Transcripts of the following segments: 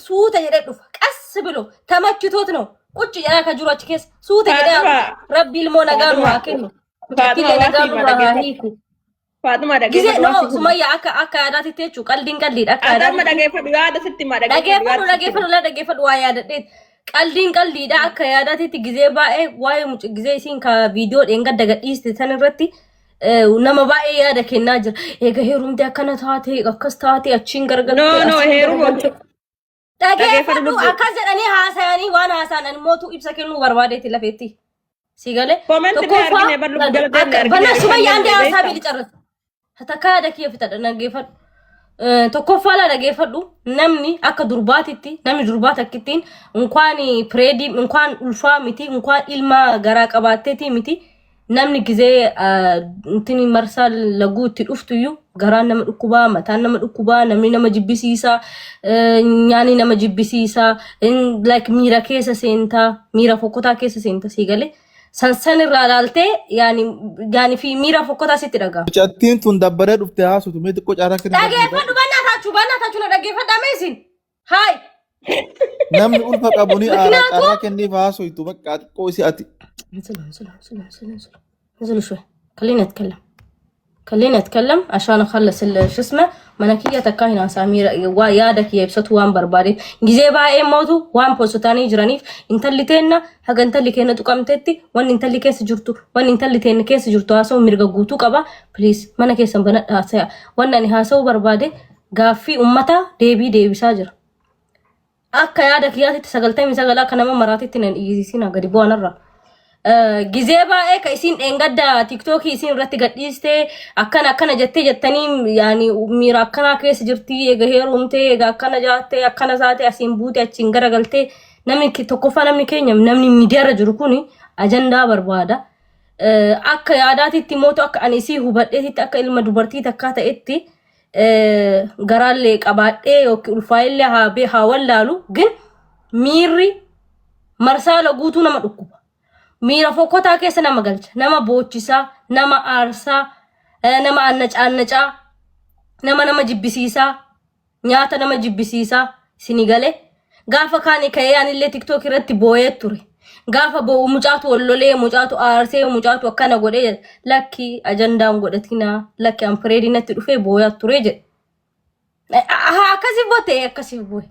suuta jedhee dhufa qas bilo tamakkitoot no qucci jala ka jiru achi keessa suuta jedhee rabbi ilmoo nagaa nu haa kennu mucattiilee nagaa nu haa hiiku Faatuma gisee no sumayya akka yaadaatitti jechuu qaldiin qalliidha akka yaadaatitti dhaggeeffadhu yaada sitti ma dhaggeeffadhu waa yaadadheet qaldiin qalliidha akka yaadaatitti gisee baay'ee waa'ee gisee isiin ka viidiyoo dheengadda gadhiiste san irratti nama baay'ee yaada kennaa jira eega heerumte akkana taate akkas taate achiin gargalte no heerumte dhaggeeffadhu akkas jedhanii haasayanii waan haasa'an mootu ibsa kennuu barbaadeetti lafeetti sigale tokkoffaa sumayya ande haasaa bil carrata hatakkaa dakiyya fitadha dhaggeeffadhu tokkoffaa la dhaggeeffadhu namni akka durbaatitti namni durbaata akkittiin inkwaan pireedii inkwaan ulfaa miti inkwaan ilma garaa qabaatteeti miti namni gizee intini marsaa laguu itti dhuftuyyuu garaan nama dhukkubaa mataan nama dhukkubaa namni nama jibbisiisaa nyaani nama jibbisiisaa like miira keessa seentaa miira fokkotaa keessa seentaa sigale sansan irraa ilaaltee yaani fi miira fokkotaa sitti dhagaa mucattiin tun dabbaree dhufte haasutu mee xiqqoo caaraa kenna dhaggeeffadhu bannaataachuu na dhaggeeffadhame isin haay namni ulfa qabu ni caaraa kenniif haasuitu bakka xiqqoo isi ati نزل شوي خلينا نتكلم عشان اخلص شو اسمه مناكيه تكاينا سمير ويادك يبسط وان بربادي جزي باي موتو وان بوسطاني جرانيف انت اللي تينا حق انت اللي كنا تقامتتي وان انت اللي كيس جرتو وان انت اللي تينا كيس جرتو اسو مرغغوتو قبا بليز مانا كيسن بنا اسا وان اني هاسو بربادي غافي امتا ديبي ساجر اكا يادك ياتي تسغلتي مسغلا كنما مراتي تنن يسينا غدي بونرا gizee baay'ee ka isin engadda TikTok isin irratti gadhiiste akkana jettanii yaani miira akkana keessa jirti eega heerumte eega akkana jaatte akkana saate asin buute achiin garagalte namni tokkoffaa namni keenya namni miidiyaa irra jiru kuni ajandaa barbaada akka yaadaatitti mooto akka ani isii hubadheetitti akka ilma dubartii takkaa ta'etti garaallee qabaadhee yookiin ulfaa'illee haa wallaalu gin miirri marsaala guutuu nama dhukkuba miira fokkotaa keessa nama galcha nama boochisaa nama aarsaa nama annacaa nama jibbisiisaa nyaata nama jibbisiisaa isinii galee gaafa kaanii ka'ee anillee TikTok irratti boo'ee ture gaafa boo'u mucaatu wallolee mucaatu aarsee mucaatu akkana godhee lakki ajandaan godhatinaa lakki ampireedinatti dhufee boo'aa ture jedhe akkasii boo'e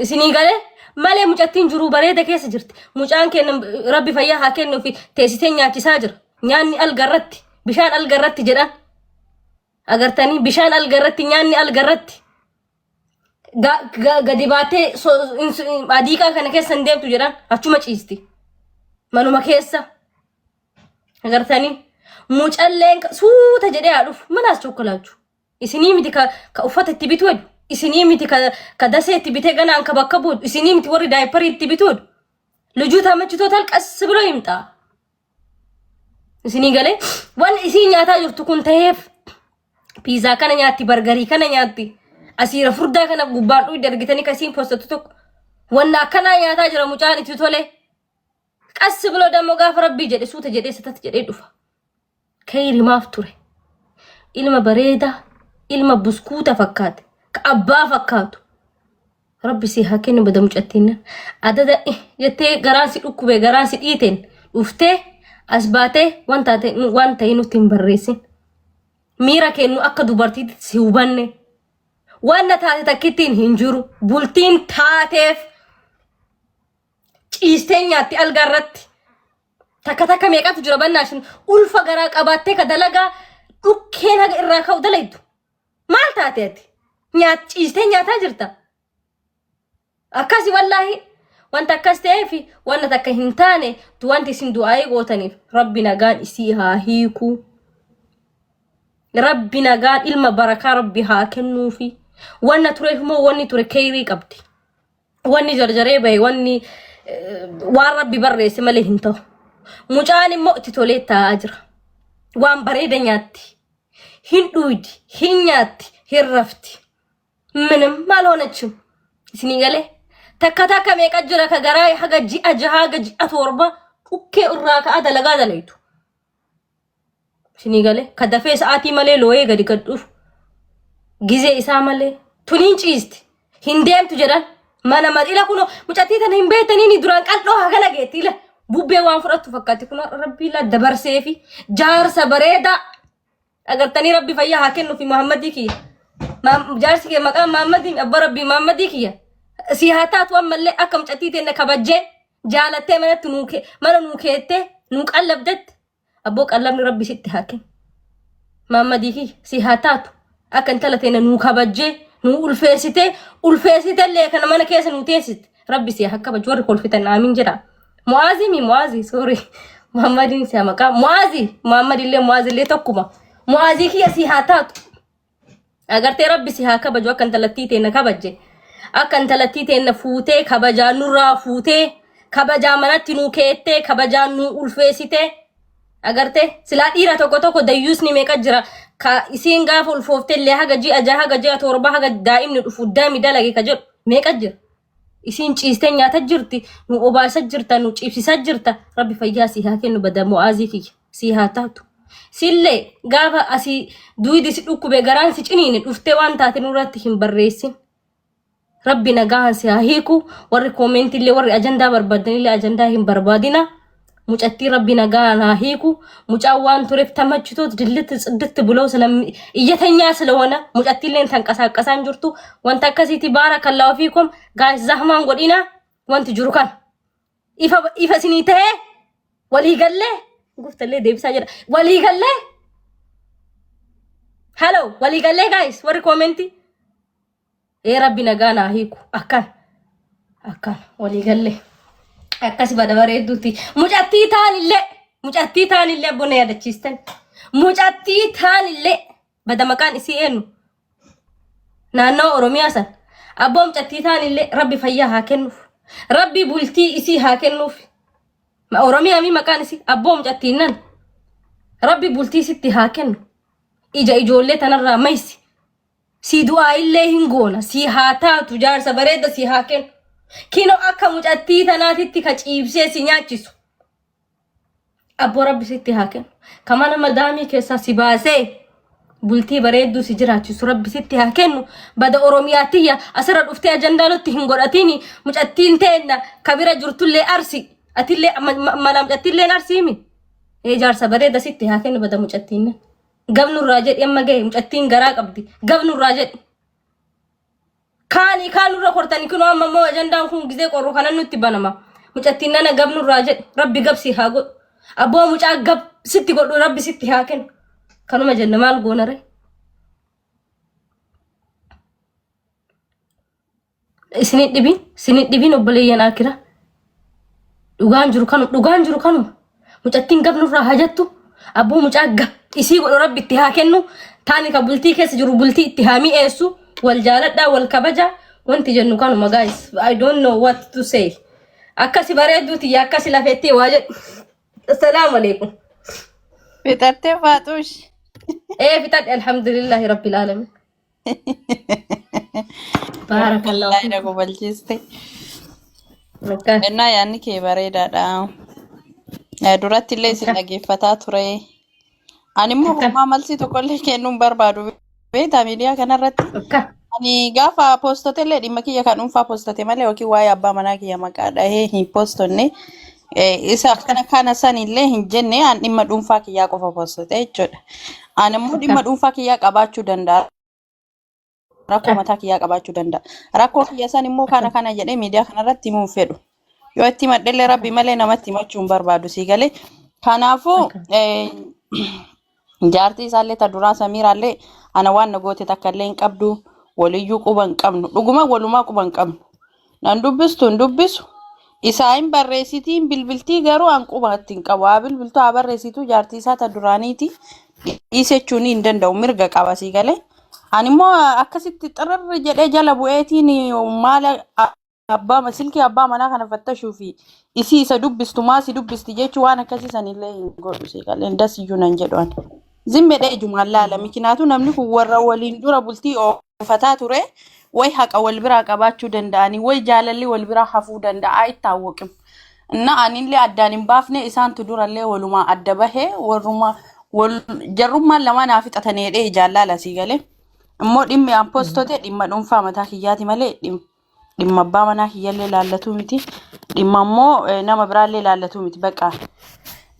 isinii galee malee mucattiin jiru bareeda keessa jirti mucaan kenna rabbi fayyaa haa kennu fi teessitee nyaachisaa jira nyaanni algarratti bishaan algarratti jedhan agartanii bishaan algarratti nyaanni algarratti gadi baatee adiiqaa kana keessa hin deemtu jedhan achuma ciisti manuma keessa agartanii mucalleen suuta jedhee haa dhufu manaas chokkolaachuu isinii miti ka uffata itti bitu jedhu isinii miti ka dasee itti bitee ganaan ka bakka buudu isinii miti warri daayiparii itti bituudhu lujuu tammachitootaan qas bilo himxaa isinii galee waan isii nyaataa jirtu kun ta'eef piizaa kana nyaatti bargarii kana nyaatti asiira furdaa kana gubbaan dhuyi dargitanii kasiin postatu tokko wanna akkanaa nyaataa jira mucaan itti tole qas bilo dammoo gaafa rabbii jedhe suuta jedhee satatti jedhee dhufa kayrimaaf ture ilma bareeda ilma buskuuta fakkaate كأبا فكاتو ربي سيها كني بدم جتينا عدد جتة جراسي أكوبة جراسي إيتين وفته أسباته وانتين تيمبرسين ميرا كأنه أكدو برتي سيوبانة وانا تكتين هنجرو بولتين تاتف إستين ياتي الجرات تكتك ميكات جربان ناشن ألفا جراك أباتك دلقا أكينها الراكو دليدو مال تاتيتي نيات إستين نياتا جرتا أكاسي والله وانت أكاستي في وانا تكهنتاني توانتي سندوائي غوتاني ربنا قان إسيها هيكو ربنا قان إلما بركة ربها كنو في وانا تريه مو واني تري كيري قبدي واني جرجري باي واني وان ربي بري سمالي هنتو مجاني مؤتي توليتا أجر وان بريد نياتي هندودي هنياتي هرفتي منم مالونتشو سنيغالي تكا ميكا جرا كغراي حاجه جي اجها جي اتوربا اوكي اراك ادا لغا دليتو سنيغالي كدفي ساعتي مالي لوي غدي كدوف غيزي اسا مالي تونين چيست Hindeemtu jedhan mana madila kuno mucattii tan hin beektanii ni duraan qal'oo hagala geettila bubbee waan fudhattu fakkaatti kuno rabbii la dabarsee fi jaarsa bareedaa agartanii rabbi fayyaa haa kennu fi Muhammadii kiyya jaarsi kee maqaan Muhammadii abba rabbii Muhammadii kiyya si haa taatu ammallee akka mucattii teenne kabajjee jaalattee manatti mana nuu keettee nuu qallabdetti abboo qallabni rabbi sitti haa kennu Muhammadii kiyya si haa taatu akka intala teenne nuu kabajjee nuu ulfeessitellee kana mana keessa nuu teessite rabbi si haa kabaju warri kolfitan aamin jedha Muazii sorry Muhammadin si maqaa Muhammadillee Muazillee tokkuma Muazii kiyya si haa taatu agartee rabbi si haa kabaju akka intalattii teenne kabajje akka intalattii teenne fuutee kabajaa nurraa fuutee kabajaa manatti nuu keettee kabajaa nuu ulfeessitee agartee silaa dhiira tokko dayyuusni meeqa jira ka isiin gaafa ulfooftee illee haga ji'a jaha haga ji'a torba haga daa'imni dhufu daami dalage ka jedhu meeqa jira isiin ciistee nyaata jirti nu obaasa jirta nu ciibsisa jirta rabbi fayyaa si haa kennu bada Muazii kiyya si haa taatu sillee gaafa asii duwidi si dhukkube garaan si ciniine dhuftee waan taate nurratti hin barreessin rabbi nagaan si haa hiiku warri koomentillee warri ajandaa barbaadanillee ajandaa hin barbaadina mucattii rabbi nagaan haa hiiku mucaan waan tureef tamachitoot dillitti tsiddatti buloo iyyatanyaa ስለሆነ mucattiilleen tanqasaaqasaan jirtu wanta akkasiiti baarakallahu fiikum gaayis zahmaan godhina wanti jiru kan ifa sinii ta'ee walii gallee guftallee deebisaa jedha walii gallee hello walii gallee gaayis warri koomenti rabbi nagaan haa hiiku akkan walii gallee akkasi bada bareedduuti mucattii taanillee abbona yaadachiistan mucattii taanillee bada maqaan isii eenyu naannoo Oromiyaa san abboo mucattii taanillee rabbi fayyaa haa kennuuf rabbi bultii isii haa kennuuf Oromiyaa mi maqaan isii abboo mucattiin nan rabbi bultii sitti haa kennu ija ijoollee tanarraa maysi si du'aa illee hin goona si haa taatu jaarsa bareeda si haa kennu kino akka mucattii tanaatitti ka ciibsee si nyaachisu abboo rabbi sitti haa kennu kamana madaamii keessaa si baasee bultii bareedduu si jiraachisu rabbi sitti haa kennu bada Oromiyaatiyya asirra dhuftee ajandaa nutti hin godhatini mucattiin teenna kabira jirtullee arsi atillee mana mucattiilleen arsiimi jaarsa bareeda sitti haa kennu bada mucattiin gabnurraa jedhi amma ga'e mucattiin garaa qabdi gabnurraa jedhi kaanurra kortanii kunoo amma immoo ajandaan kun gizee qorru kanan nutti banama mucattiin nana gabnurraa jedhi rabbi gabsi haa godhu abboo mucaa gab sitti godhu rabbi sitti haa kennu kanuma jenna maal goonare isinit dhibin obboleeyyan akira dhugaan jiru kanuma mucattiin gabnurraa haa jettu abboo mucaa gab isii godhu rabbi itti haa kennu taani ka bultii keessa jiru bultii itti haa mi'eessu wal jaaladhaa wal kabaja wanti jennu kanuma guys I don't know what to say akkasi bareedduuti akkasi lafeettee waa jedhu assalaamu alaykum fixattee Faaxuush fixadhe alhamdulillahi rabbil alamin baarakallahu wallahi dhago balchiste ennaa yaanni kee bareedaadha duratti illee isin dhageeffataa ture animmoo homaa malsii tokkollee kennuun barbaadu beektaa miidiyaa kanarratti ani gaafa poostotelle dhimma kiyya kan dhuunfaa poostate malee yookiin waa'ee abbaa manaa kiyya maqaa dhahee hin poostonne isa akkana kana sanillee hin jenne an dhimma dhuunfaa kiyyaa qofa poostate jechuudha. Ani immoo dhimma dhuunfaa kiyyaa qabaachuu danda'a. Rakkoo mataa kiyyaa qabaachuu danda'a. Rakkoo kiyya san immoo kana jedhee miidiyaa kanarratti himuun fedhu. Yoo itti maddellee rabbi malee namatti himachuun barbaadu sii galee. Kanaafuu jaartii isaallee ta duraa Samiiraallee ana waan nagoote takka illee hin qabdu waliyyuu quba hin qabnu dhuguma walumaa quba hin qabnu nan dubbistu hin dubbisu isaa hin barreessitiin bilbiltii garuu an quba ittiin qabu haa bilbiltuu haa barreessituu jaartii isaa ta duraaniiti dhiisechuun hin danda'u mirga qaba sii galee ani immoo akkasitti xirri jedhee jala bu'eetiin maala abbaa silkii abbaa manaa kana fattashuu fi isii isa dubbistu maasi dubbisti jechuu waan akkasiisanillee hin godhu sii galee dasiyyuu nan jedhu zimmedhe jumaan laala mikinaatu namni kun warra waliin dura bultii oofataa ture way haqa wal biraa qabaachuu danda'anii way jaalalli wal biraa hafuu danda'a ittaawwaqim na anillee addaan hin baafne isaantu durallee walumaa adda bahee warruma jarrummaan lama naaf fixatanii dheedhee jaallala sii galee Immoo dhimmi aan postote dhimma dhuunfaa mataa kiyyaati malee dhimma abbaa manaa kiyyallee laallatu miti. Dhimma immoo nama biraallee laallatu miti bakka.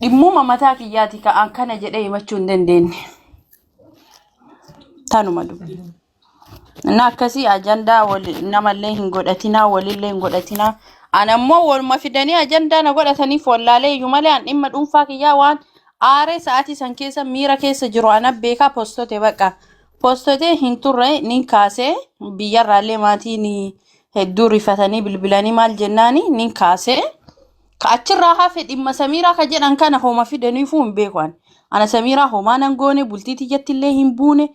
Dhimmuma mataa kiyyaati ka'an kana jedhee himachuu hin dandeenye. Tanuma dubbi. Na akkasii ajandaa namallee hin godhatinaa walillee hin godhatinaa. Ana immoo waluma fidanii ajandaa na godhataniif wallaalee iyyuu malee an dhimma dhuunfaa kiyyaa waan aaree sa'aatii san keessa miira keessa jiru ana beekaa postote bakka. Postote hin turre nin kaasee biyyarraallee maatiin hedduu rifatanii bilbilanii maal jennaani nin kaasee. Ka achirraa hafe dhimma Samiiraa ka jedhan kana homa fidaniifuu hin beekan. Ana Samiiraa homaa nan goone bultii tiyyattillee hin buune.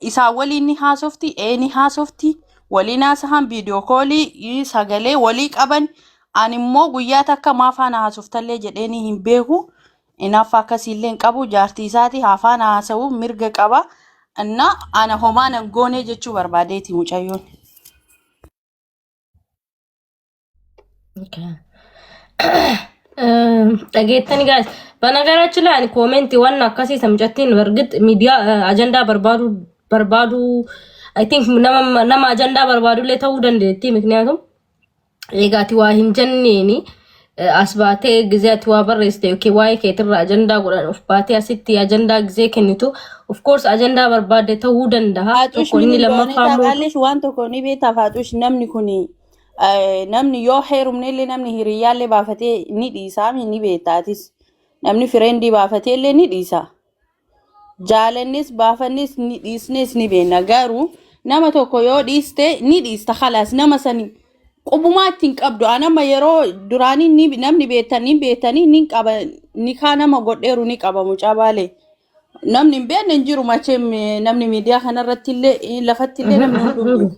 Isaa waliin ni haasofti ni haasofti waliin haasahan viidiyoo koolii sagalee walii qaban ani immoo guyyaa takka maafaan haasoftallee jedheeni hin beeku inaaf akkasiillee hin qabu jaartii isaati haafaan haasa'u mirga qaba inna ana homaa nan goone jechuu barbaadeeti mucayyoon. Dhageettani guys በነገራችን ላይ ኮሜንት ዋና አካሲ ሰምጨቲን በርግጥ ሚዲያ አጀንዳ በርባዱ I think nama agenda barbadu le ta'uu dandeetti ምክንያቱም ኤጋቲ ዋ ሂንጀኔኒ አስባቴ ጊዜያት ዋ በረስተ ኦኬ ዋይ ከትራ አጀንዳ ጎዳን ኦፍ ባቴ አሲቲ አጀንዳ ጊዜ ከኒቱ ኦፍ ኮርስ አጀንዳ በርባደ ta'uu dandaha tokkoni lamafamu gaalish waan tokkoni beeta faatush namni yoo heerumneellee namni hiriyyaallee baafatee ni dhiisaa ni beetaatis namni friendii baafateellee ni dhiisa jaalannis baafannis ni dhiisnes ni beena garuu nama tokko yoo dhiiste ni dhiista khalaas nama sani qubumaatti hin qabdu anama yeroo duraanii namni beetanii ni qaba ni kaa nama godheeru ni qaba mucaabaale namni hin beekne hin jiru macheem namni miidiyaa kanarratti illee lafatti illee namni hunduu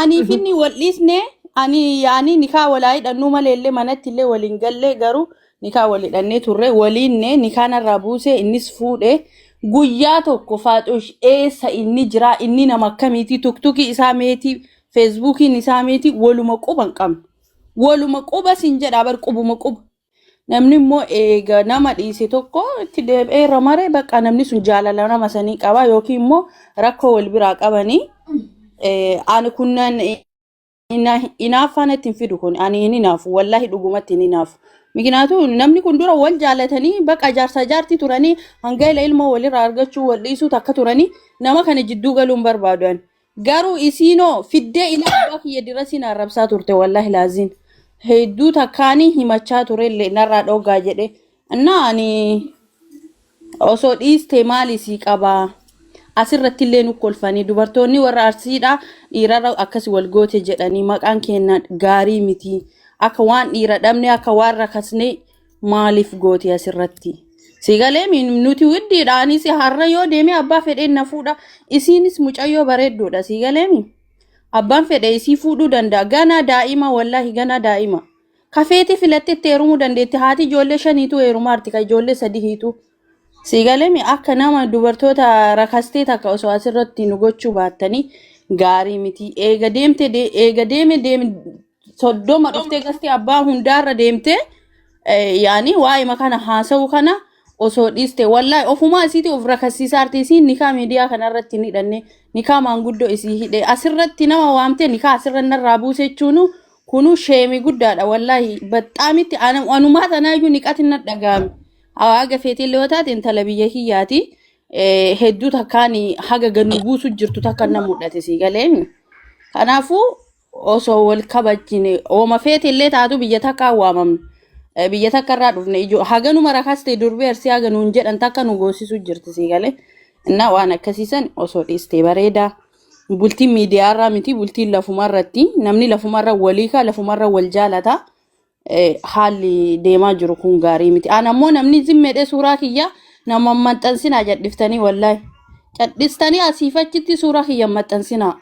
ani finni wal'isne ani yaani nikaa walaa hidhannu maleellee manatti illee waliin gallee garuu nikaa walii hidhannee turre waliinne nikaanarraa buusee innis fuudhee guyyaa tokko faatush eessa inni jira inni nama akkamiiti tuktuki isaa meeti feesbuukiin isaa meeti waluma quban qabna waluma quba sin jedha bar qubuma quba namni immoo eega nama dhiise tokko itti deebi'ee ramare bakka namni sun jaalala nama sanii qaba yookiin immoo rakkoo wal biraa qabanii ani kunnan inaafaanatti hin fidu kun ani hin inaafu wallahi dhugumatti hin inaafu Mikinaatu namni kun dura wal jaalatanii bakka jaarsa jaartii turanii hanga ilma walirraa argachuu wal dhiisuu takka turanii nama kana jidduu galuun barbaadan garuu isiinoo fiddee ilaa abbaa kiyya dirasiin arrabsaa turte wallahi laaziin hedduu takkaanii himachaa turellee narraa dhoogaa jedhe innaa ani osoo dhiiste maalisii qabaa asirratti illee nu kolfanii dubartoonni warra arsiidhaa dhiirarra akkas wal goote jedhanii maqaan keenya gaarii miti. Akka waan dhiira dhabne akka waan rakasne maaliif gooti asirratti sigalee nuti widdiidhaanis har'a yoo deeme abbaa fedheen na fuudha isiinis mucayyoo bareeddoodha sigalee abbaan fedhe isii fuudhuu danda'a gana daa'ima wallahi gana daa'ima kafeeti filattetti heerumuu dandeetti haati ijoollee 5tu heerumaarti ka ijoollee 3tu sigalee akka nama dubartoota rakastee takka osoo asirratti nu gochuu baattanii gaarii miti eega deeme soddoma dhuftee gasti abbaa hundaarra deemte yaani waa'ee makana haasa'u kana osoo dhiiste wallahi ofuma isiiti of rakasiisaarti isiin nikaa miidiyaa kanarratti ni hidhanne nikaa maanguddoo isii hidhe asirratti nama waamte nikaa asirra narraa buuse jechuun kunu sheemi guddaadha wallahi baxaamitti anumaa tanaayyuu niqati na dhagaame haga feetillee yoo taate intala biyya kiyyaati hedduu takkaan haga gannu buusu jirtu takka na mudhate sigaleen kanaafuu osoo wal kabajine ooma feetillee taatu biyya takka waamamne biyya takka irraa dhufne haganuma rakaste durbee arsi haganuun jedhan takka nu goosisu jirti sigale innaa waan akkasiisan osoo dhiiste bareeda bultiin miidiyaarraa miti bultiin lafumarratti namni lafumarra waliika lafumarra wal jaalata haalli deemaa jiru kun gaarii miti ana ammoo namni zimmedhe suuraa kiyya nama maxxansinaa jedhiftanii wallahi cadhistanii asiifachitti suuraa kiyya maxxansinaa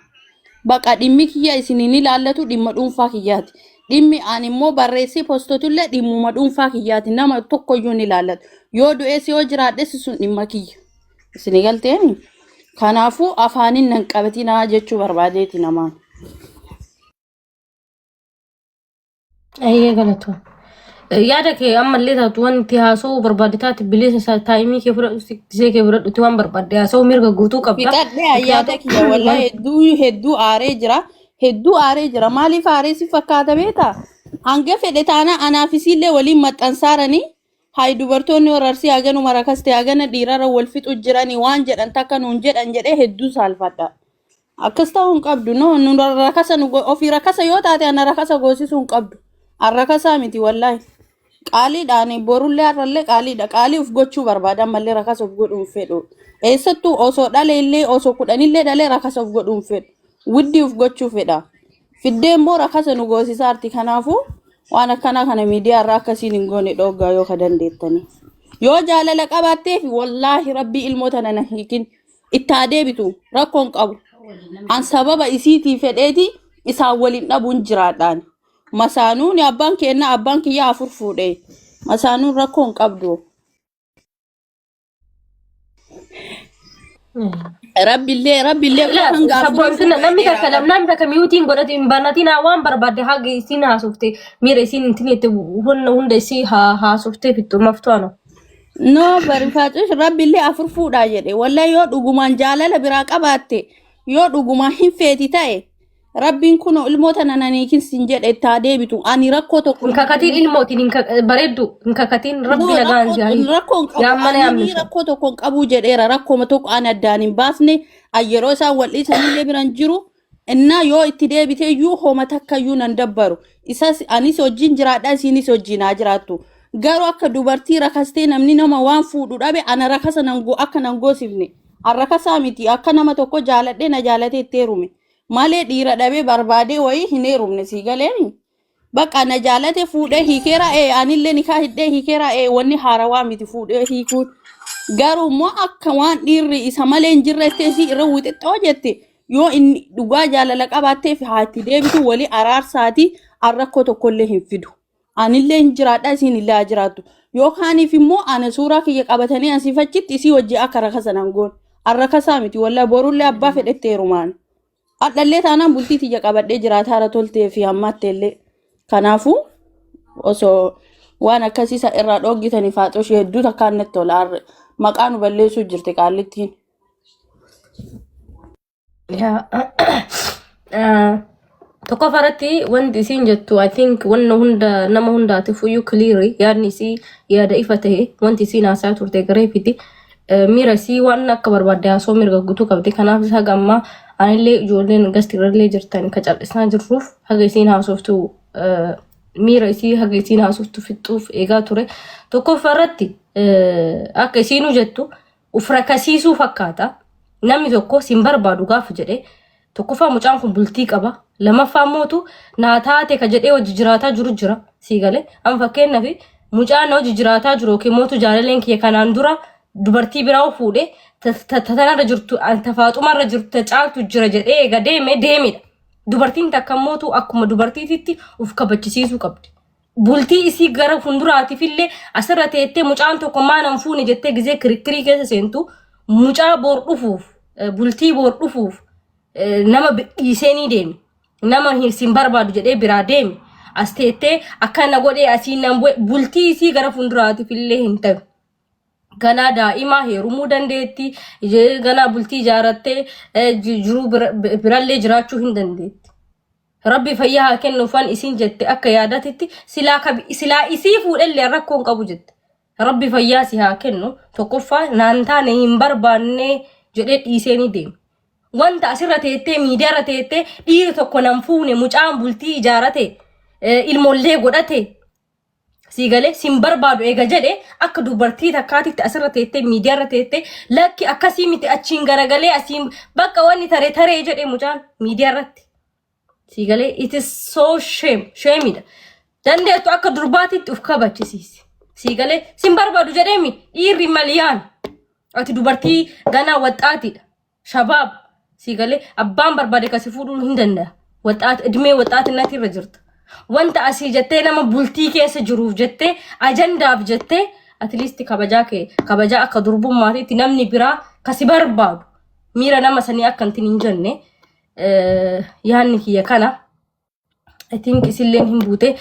Baqa dhimmi kiyya isiniin ilaallatu dhimma dhuunfaa kiyyaati. Dhimmi ani immoo barreessee postotullee dhimmuma dhuunfaa kiyyaati nama tokkoyyuu ni ilaallatu. Yoo du'ees yoo jiraadhes sun dhimma kiyya. Isin galteeni. Kanaafuu afaanin nan qabatinaa jechuu barbaadeeti namaan. Ayyee galatu. yaada kee ammallee taatu wanti haasoo barbaaditaati bilisa taayimii kee fudhadhu gisee kee fudhadhutti waan barbaadde haasoo mirga guutuu qabda. Fixadhee yaada kiyya wallahi hedduu aaree jira maaliif aaree si fakkaata beektaa? Hanga fedhe taana anaafisiillee waliin maxxansaaranii hayi dubartoonni wararsii haganuma rakaste hagana dhiirara wal fixu jiranii waan jedhan takka nuun jedhan jedhee hedduu saalfadha. Akkas ta'uu hin qabdu nu rakasa ofii rakasa yoo taate ana rakasa goosisuu hin qabdu. An rakasaa miti wallahi. Qaaliidhaan borullee har'allee qaaliidha. Qaalii uf gochuu barbaadan mallee rakasa uf godhuun fedhu. Eessattuu osoo dhaleellee osoo kudhanillee dhalee rakasa uf godhuun fedhu. Widdii uf gochuu fedha. Fiddee immoo rakasa nu goosisaarti. Kanaafuu waan akkana kana miidiyaa irraa akkasiin hin goone dhoggaa yoo ka dandeettani. Yoo jaalala qabaatteef wallaahi rabbii ilmoota nana hiikin itti adeebitu rakkoon qabu. An sababa isiitii fedheeti isaan waliin dhabuun jiraadhaan. Masaanuun abbaan keenna abbaan kiyyaa afur fuudhee. Masaanuun rakkoon qabdu. Rabbillee namni takka miyuutiin godhate hin banatiin waan barbaadde haga isiin haasofte miira isiin intineetti hunda isii haasofte fixxu maftuano. No barifaatus rabbillee afur fuudhaa jedhe wallahi yoo dhugumaan jaalala biraa qabaatte yoo dhugumaan hin feeti ta'e rabbiin kun ilmoota nananiikin sin jedhe itti adeebitu ani rakkoo tokko nkakatiin ilmootiin bareeddu nkakatiin rabbi nagaan jaanii rakkoo tokko qabu jedheera rakkoo tokko an addaan hin baasne yeroo isaan wal dhiisanillee biran jiru innaa yoo itti deebite iyyuu hooma takka iyyuu nan dabbaru isas anis wajjin jiraadha isiinis wajjin haa jiraattu garuu akka dubartii rakastee namni nama waan fuudhu dhabe ana rakasa akka nan goosifne an rakasaa miti akka nama tokko jaaladhee na jaalate itti heerume malee dhiira dhabe barbaade wayii hin heerumne sii galeeni bakka na jaalate fuudhee hiikeera anillee nikaa hidhee hiikeera wanni haarawaa miti fuudhee hiikuun garuu immoo akka waan dhiirri isa malee hin jirrettee si irra wixixxoo jette yoo inni dhugaa jaalala qabaatteef haatti deebitu walii araarsaati an rakkoo tokkollee hin fidu anillee hin jiraadha isiin illee haa jiraattu yookaaniif immoo ana suuraa kiyya qabatanii asiifachitti isii wajji akka rakasan hangoon an rakasaa miti wallaahi borullee abbaa fedhette heerumaan adhallee taanaan bultii tiyya qabadhee jiraataa irra toltee fi hammatteellee kanaafuu osoo waan akkasiisa irraa dhoggitanii faaxoshii hedduu takkaan natti tola maqaa nu balleessuu jirti qaallittiin. Tokko faratti wanti isiin jettu I think wanna hunda nama hundaatiif iyyuu clear yaadni isii yaada ifa ta'e wanti isiin haasaa turte gareefiti miira isii waan akka barbaadde haasoo mirga guutuu qabdi kanaaf isa gammaa anillee ijoolleen gastirallee jirtan ka cal'isaa jirruuf haga isiin haasoftu miira isii haga isiin haasoftu fixuuf eegaa ture tokko faratti akka isiinu jettu uf rakasiisuu fakkaata namni tokko sin barbaadu gaafa jedhe tokkoffaa mucaan kun bultii qaba lamaffaa mootu naa taate ka jedhee hojii jiraataa jiru jira sii galee an fakkeenyaaf mucaan hojii jiraataa jiru yookiin mootu jaalaleen kiyya kanaan dura dubartii biraa fuudhee tatanarra jirtu tafaaxumarra jirtu caaltu jira jedhee eega deemedha. Dubartiin takka mootu akkuma dubartiititti uf kabachisiisuu qabdi. Bultii isii gara fuulduraatiif illee asirra teettee mucaan tokko maanan fuune jettee gizee kirikkirii keessa seentu mucaa boor dhufuuf bultii boor dhufuuf nama dhiiseenii deemi. Nama hin barbaadu jedhee biraa deemi. As teettee akkana godhee asii nan bultii isii gara fuulduraatiif illee hin ta'u. Ganaa daa'imaa heerumuu dandeetti ganaa bultii ijaarattee jiruu birallee jiraachuu hin dandeetti. Rabbi fayyaa haa kennuufan isiin jette akka yaadatetti silaa isii fuudhellee rakkoon qabu jette. Rabbi fayyaa si haa kennu tokkoffaa naan taane hin barbaanne jedhee dhiiseenii deema. Wanta asirra teettee miidiyaarra teettee dhiirri tokko nan fuune mucaan bultii ijaarate ilmoollee godhate sii galee sin barbaadu eega jedhe akka dubartii takkaatitti asirra teettee miidiyaarra teettee lakki akkasii miti achiin garagalee asiin bakka wanni taree jedhe mucaan miidiyaarratti sii galee it is so shameidha dandeettu akka durbaatitti uf kabachisiisi sii galee sin barbaadu jedheemi dhiirri maliyaan ati dubartii ganaa waxxaatiidha shabaab sii galee abbaan barbaade kasi fuudhuu hin danda'a waxxaati idmee waxxaatinatti irra jirta. Wanta asii jettee nama bultii keessa jiruuf jettee ajandaaf jettee at least kabajaa akka durbummaatiitti namni biraa kasi barbaadu miira nama sanii akka hin jenne yaanni kiyya kana I think isilleen hin buute